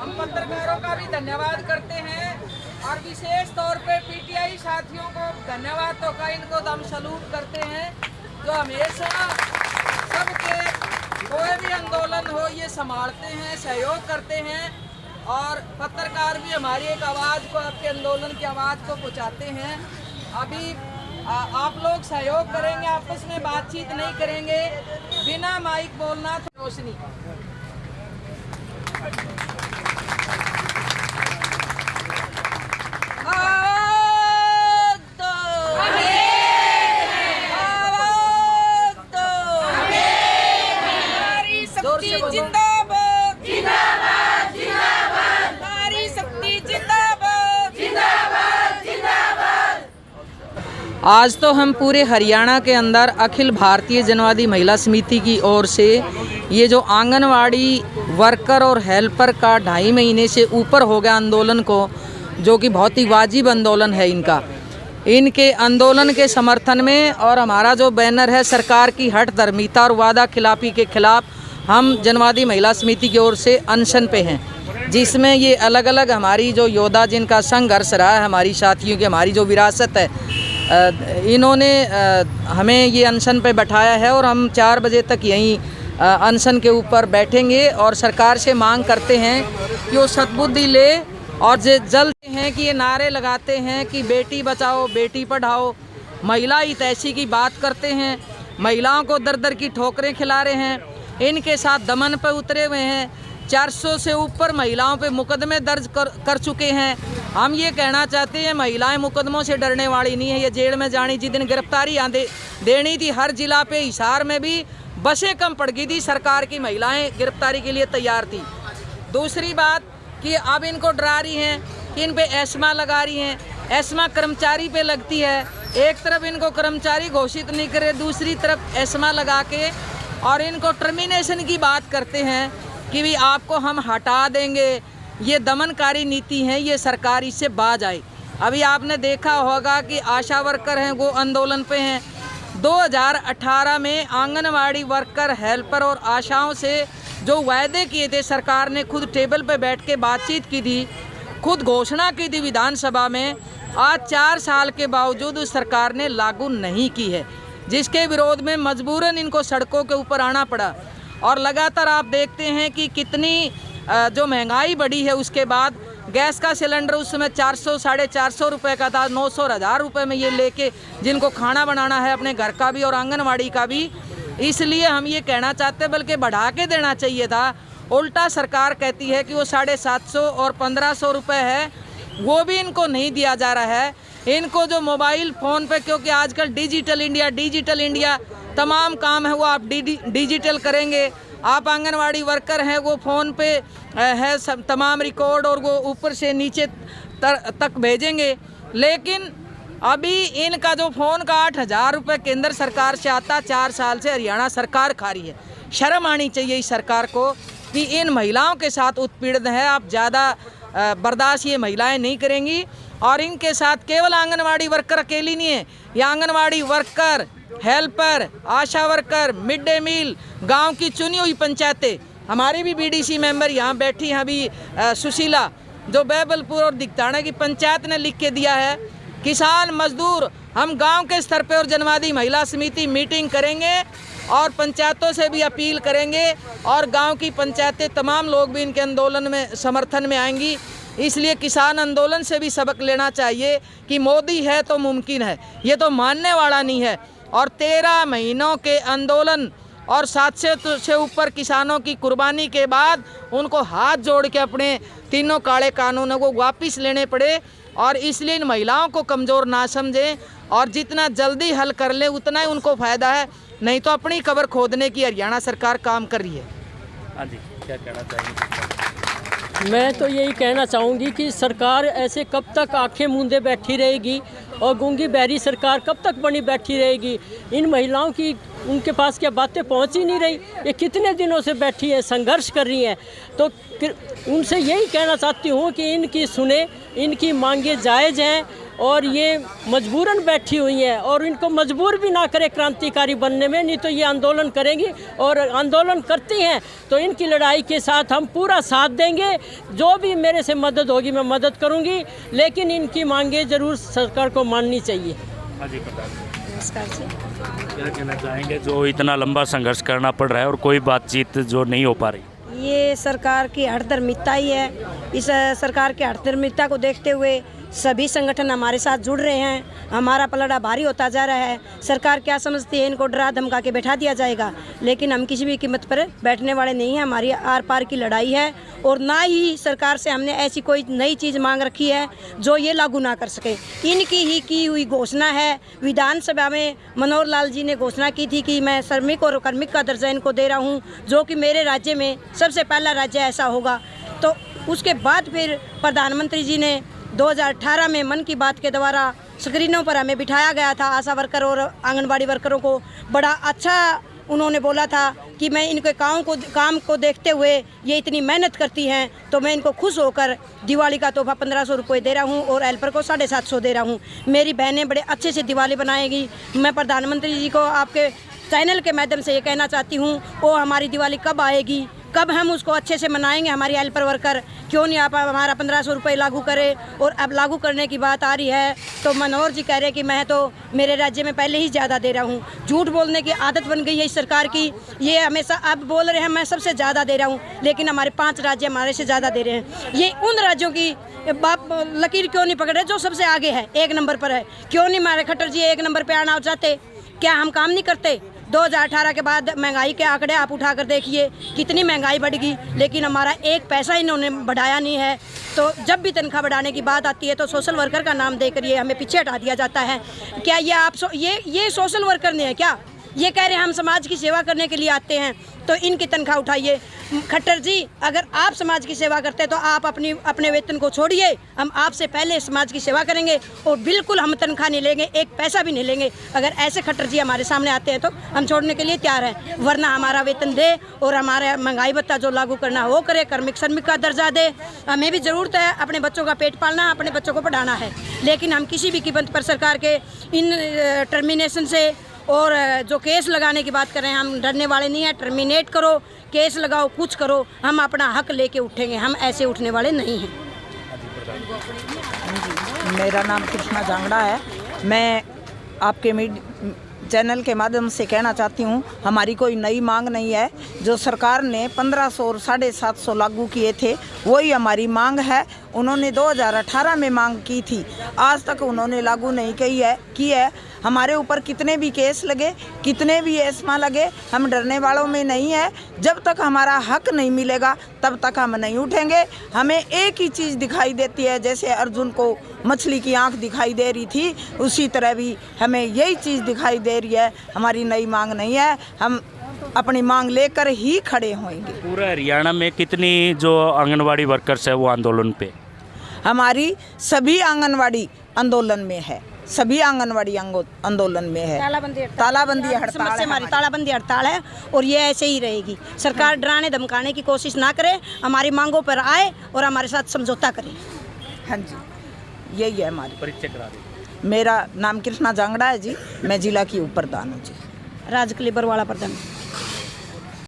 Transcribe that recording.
हम पत्रकारों का भी धन्यवाद करते हैं और विशेष तौर पे पीटीआई साथियों को धन्यवाद तो का इनको हम सलूट करते हैं जो हमेशा सबके कोई भी आंदोलन हो ये संभालते हैं, सहयोग करते हैं और पत्रकार भी हमारी एक आवाज़ को, आपके आंदोलन की आवाज़ को पहुँचाते हैं। अभी आप लोग सहयोग करेंगे, आपस में बातचीत नहीं करेंगे, बिना माइक बोलना तो रोशनी जिंदाबाद जिंदाबाद जिंदाबाद, नारी शक्ति जिंदाबाद जिंदाबाद जिंदाबाद। आज तो हम पूरे हरियाणा के अंदर अखिल भारतीय जनवादी महिला समिति की ओर से ये जो आंगनवाड़ी वर्कर और हेल्पर का 2.5 महीने से ऊपर हो गया आंदोलन को, जो कि बहुत ही वाजिब आंदोलन है इनके आंदोलन के समर्थन में, और हमारा जो बैनर है सरकार की हठधर्मिता और वादा खिलाफी के खिलाफ हम जनवादी महिला समिति की ओर से अनशन पे हैं, जिसमें ये अलग अलग हमारी जो योद्धा जिनका संघर्ष रहा है, हमारी साथियों की हमारी जो विरासत है, इन्होंने हमें ये अनशन पे बैठाया है और हम 4 बजे तक यहीं अनशन के ऊपर बैठेंगे और सरकार से मांग करते हैं कि वो सद्बुद्धि ले और जल्द हैं कि ये नारे लगाते हैं कि बेटी बचाओ बेटी पढ़ाओ, महिला हितैषी की बात करते हैं, महिलाओं को दर दर की ठोकरें खिला रहे हैं, इनके साथ दमन पर उतरे हुए हैं, 400 से ऊपर महिलाओं पे मुकदमे दर्ज कर चुके हैं। हम ये कहना चाहते हैं महिलाएं मुकदमों से डरने वाली नहीं है, ये जेल में जानी, जिस दिन गिरफ्तारी देनी थी हर जिला पे, हिसार में भी बसें कम पड़ गई थी, सरकार की महिलाएं गिरफ्तारी के लिए तैयार थी। दूसरी बात कि अब इनको डरा रही हैं कि इन पे एस्मा लगा रही हैं, एस्मा कर्मचारी पे लगती है, एक तरफ इनको कर्मचारी घोषित नहीं करे, दूसरी तरफ एस्मा लगा के और इनको टर्मिनेशन की बात करते हैं कि भी आपको हम हटा देंगे। ये दमनकारी नीति है, ये सरकार इससे बाज आए। अभी आपने देखा होगा कि आशा वर्कर हैं वो आंदोलन पे हैं। 2018 में आंगनवाड़ी वर्कर, हेल्पर और आशाओं से जो वायदे किए थे, सरकार ने खुद टेबल पे बैठ के बातचीत की थी, खुद घोषणा की थी विधानसभा में, आज 4 साल के बावजूद उस सरकार ने लागू नहीं की है, जिसके विरोध में मजबूरन इनको सड़कों के ऊपर आना पड़ा। और लगातार आप देखते हैं कि कितनी जो महंगाई बढ़ी है, उसके बाद गैस का सिलेंडर उस समय 400 साढ़े 400 रुपये का था, 900 और 1000 रुपये में ये लेके जिनको खाना बनाना है अपने घर का भी और आंगनवाड़ी का भी। इसलिए हम ये कहना चाहते हैं बल्कि बढ़ा के देना चाहिए था, उल्टा सरकार कहती है कि वो 750 और 1500 रुपये है, वो भी इनको नहीं दिया जा रहा है। इनको जो मोबाइल फ़ोन पे, क्योंकि आजकल डिजिटल इंडिया तमाम काम है वो आप डिजिटल करेंगे, आप आंगनवाड़ी वर्कर हैं वो फ़ोन पे है तमाम रिकॉर्ड और वो ऊपर से नीचे तक भेजेंगे। लेकिन अभी इनका जो फ़ोन का 8000 रुपये केंद्र सरकार से आता, 4 साल से हरियाणा सरकार खा रही है। शर्म आनी चाहिए इस सरकार को कि इन महिलाओं के साथ उत्पीड़न है, आप ज़्यादा बर्दाश्त ये महिलाएं नहीं करेंगी। और इनके साथ केवल आंगनवाड़ी वर्कर अकेली नहीं है, ये आंगनवाड़ी वर्कर, हेल्पर, आशा वर्कर, मिड डे मील, गांव की चुनी हुई पंचायतें, हमारी भी बीडीसी मेंबर यहाँ बैठी हैं अभी, सुशीला, जो बैबलपुर और दिगताना की पंचायत ने लिख के दिया है, किसान मजदूर, हम गांव के स्तर पे और जनवादी महिला समिति मीटिंग करेंगे और पंचायतों से भी अपील करेंगे और गांव की पंचायतें, तमाम लोग भी इनके आंदोलन में समर्थन में आएंगी। इसलिए किसान आंदोलन से भी सबक लेना चाहिए कि मोदी है तो मुमकिन है, ये तो मानने वाला नहीं है। और 13 महीनों के आंदोलन और 700 से ऊपर किसानों की कुर्बानी के बाद उनको हाथ जोड़ के अपने तीनों काले कानूनों को वापस लेने पड़े। और इसलिए इन महिलाओं को कमज़ोर ना समझें और जितना जल्दी हल कर ले उतना ही उनको फ़ायदा है, नहीं तो अपनी कब्र खोदने की हरियाणा सरकार काम कर रही है। हाँ जी, क्या कहना चाहिए? मैं तो यही कहना चाहूँगी कि सरकार ऐसे कब तक आंखें मूंदे बैठी रहेगी और गूंगी बहरी सरकार कब तक बनी बैठी रहेगी। इन महिलाओं की उनके पास क्या बातें पहुंच ही नहीं रही, ये कितने दिनों से बैठी है, संघर्ष कर रही हैं। तो उनसे यही कहना चाहती हूँ कि इनकी सुने, इनकी मांगे जायज़ हैं और ये मजबूरन बैठी हुई हैं और इनको मजबूर भी ना करे क्रांतिकारी बनने में, नहीं तो ये आंदोलन करेंगी और आंदोलन करती हैं तो इनकी लड़ाई के साथ हम पूरा साथ देंगे। जो भी मेरे से मदद होगी मैं मदद करूंगी, लेकिन इनकी मांगे ज़रूर सरकार को माननी चाहिए। हाँ जी प्रधान जी, नमस्कार जी। क्या कहना चाहेंगे जो इतना लंबा संघर्ष करना पड़ रहा है और कोई बातचीत जो नहीं हो पा रही? ये सरकार की हठधर्मिता ही है। इस सरकार की हठधर्मिता को देखते हुए सभी संगठन हमारे साथ जुड़ रहे हैं। हमारा पलड़ा भारी होता जा रहा है। सरकार क्या समझती है, इनको डरा धमका के बैठा दिया जाएगा, लेकिन हम किसी भी कीमत पर बैठने वाले नहीं हैं। हमारी आर पार की लड़ाई है और ना ही सरकार से हमने ऐसी कोई नई चीज़ मांग रखी है जो ये लागू ना कर सके। इनकी ही की हुई घोषणा है। विधानसभा में मनोहर लाल जी ने घोषणा की थी कि मैं श्रमिक और कार्मिक का दर्जा इनको दे रहा हूँ, जो कि मेरे राज्य में सबसे पहला राज्य ऐसा होगा। तो उसके बाद फिर प्रधानमंत्री जी ने 2018 में मन की बात के द्वारा स्क्रीनों पर हमें बिठाया गया था। आशा वर्कर और आंगनबाड़ी वर्करों को बड़ा अच्छा उन्होंने बोला था कि मैं इनके काम को देखते हुए ये इतनी मेहनत करती हैं तो मैं इनको खुश होकर दिवाली का तोहफा 1500 रुपये दे रहा हूँ और हेल्पर को 750 दे रहा हूँ। मेरी बहनें बड़े अच्छे से दिवाली बनाएगी। मैं प्रधानमंत्री जी को आपके चैनल के माध्यम से ये कहना चाहती हूँ, वो हमारी दिवाली कब आएगी, कब हम उसको अच्छे से मनाएंगे। हमारी हेल्पर वर्कर क्यों नहीं आप हमारा 1500 रुपये लागू करें। और अब लागू करने की बात आ रही है तो मनोहर जी कह रहे हैं कि मैं तो मेरे राज्य में पहले ही ज़्यादा दे रहा हूँ। झूठ बोलने की आदत बन गई है इस सरकार की। ये हमेशा अब बोल रहे हैं मैं सबसे ज़्यादा दे रहा हूँ, लेकिन हमारे 5 राज्य हमारे से ज़्यादा दे रहे हैं। ये उन राज्यों की बाप लकीर क्यों नहीं पकड़ रहे जो सबसे आगे है, 1 नंबर पर है। क्यों नहीं हमारे खट्टर जी 1 नंबर पर आना चाहते? क्या हम काम नहीं करते? 2018 के बाद महंगाई के आंकड़े आप उठा कर देखिए कितनी महंगाई बढ़ गई, लेकिन हमारा 1 पैसा इन्होंने बढ़ाया नहीं है। तो जब भी तनख्वाह बढ़ाने की बात आती है तो सोशल वर्कर का नाम देकर ये हमें पीछे हटा दिया जाता है। क्या ये आप ये सोशल वर्कर नहीं है क्या? ये कह रहे हैं हम समाज की सेवा करने के लिए आते हैं तो इनकी तनख्वाह उठाइए। खट्टर जी, अगर आप समाज की सेवा करते हैं तो आप अपने वेतन को छोड़िए, हम आपसे पहले समाज की सेवा करेंगे और बिल्कुल हम तनख्वाह नहीं लेंगे, 1 पैसा भी नहीं लेंगे। अगर ऐसे खट्टर जी हमारे सामने आते हैं तो हम छोड़ने के लिए तैयार हैं, वरना हमारा वेतन दे और हमारे महंगाई भत्ता जो लागू करना है वो करे, कार्मिक श्रमिक का दर्जा दे। हमें भी ज़रूरत है, अपने बच्चों का पेट पालना, अपने बच्चों को पढ़ाना है, लेकिन हम किसी भी कीमत पर सरकार के इन टर्मिनेशन से और जो केस लगाने की बात कर रहे हैं, हम डरने वाले नहीं हैं। टर्मिनेट करो, केस लगाओ, कुछ करो, हम अपना हक लेके उठेंगे, हम ऐसे उठने वाले नहीं हैं। मेरा नाम कृष्णा जांगड़ा है। मैं आपके चैनल के माध्यम से कहना चाहती हूँ, हमारी कोई नई मांग नहीं है। जो सरकार ने 1500 और 750 लागू किए थे वही हमारी मांग है। उन्होंने 2018 में मांग की थी, आज तक उन्होंने लागू नहीं की है। हमारे ऊपर कितने भी केस लगे, कितने भी एस्मा लगे, हम डरने वालों में नहीं है। जब तक हमारा हक नहीं मिलेगा तब तक हम नहीं उठेंगे। हमें एक ही चीज़ दिखाई देती है, जैसे अर्जुन को मछली की आंख दिखाई दे रही थी, उसी तरह भी हमें यही चीज़ दिखाई दे रही है। हमारी नई मांग नहीं है, हम अपनी मांग लेकर ही खड़े होंगे। पूरा हरियाणा में कितनी जो आंगनवाड़ी वर्कर्स है वो आंदोलन पे? हमारी सभी आंगनवाड़ी आंदोलन में है, सभी आंगनवाड़ी आंदोलन में है। तालाबंदी हड़ताल है, हमारी तालाबंदी हड़ताल है और ये ऐसे ही रहेगी। सरकार डराने धमकाने की कोशिश ना करे, हमारी मांगों पर आए और हमारे साथ समझौता करे। हाँ जी, यही है हमारी। परिचय करा दें। मेरा नाम कृष्णा जांगड़ा है जी, मैं जिला की उप प्रधान हूँ जी। राजकली बरवाड़ा प्रधान।